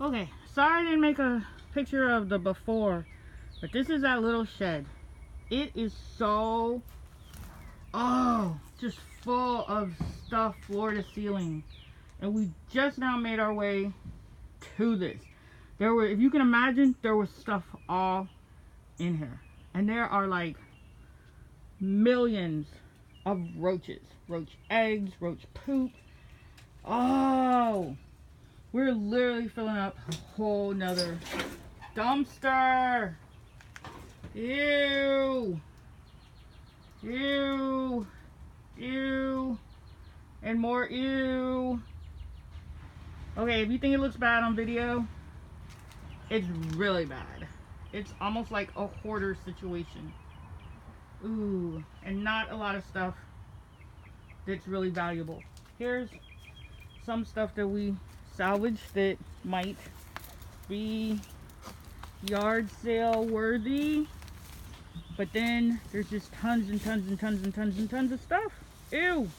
Okay, sorry I didn't make a picture of the before, but this is that little shed. It is so, just full of stuff floor to ceiling. And we just now made our way to this. There were, if you can imagine, there was stuff all in here. And there are like millions of roaches. Roach eggs, roach poop. Oh, we're literally filling up a whole nother dumpster. Ew. Ew. Ew. And more ew. Okay, if you think it looks bad on video, it's really bad. It's almost like a hoarder situation. Ooh, and not a lot of stuff that's really valuable. Here's some stuff that we salvaged that might be yard sale worthy. But then there's just tons and tons and tons and tons and tons of stuff. Ew.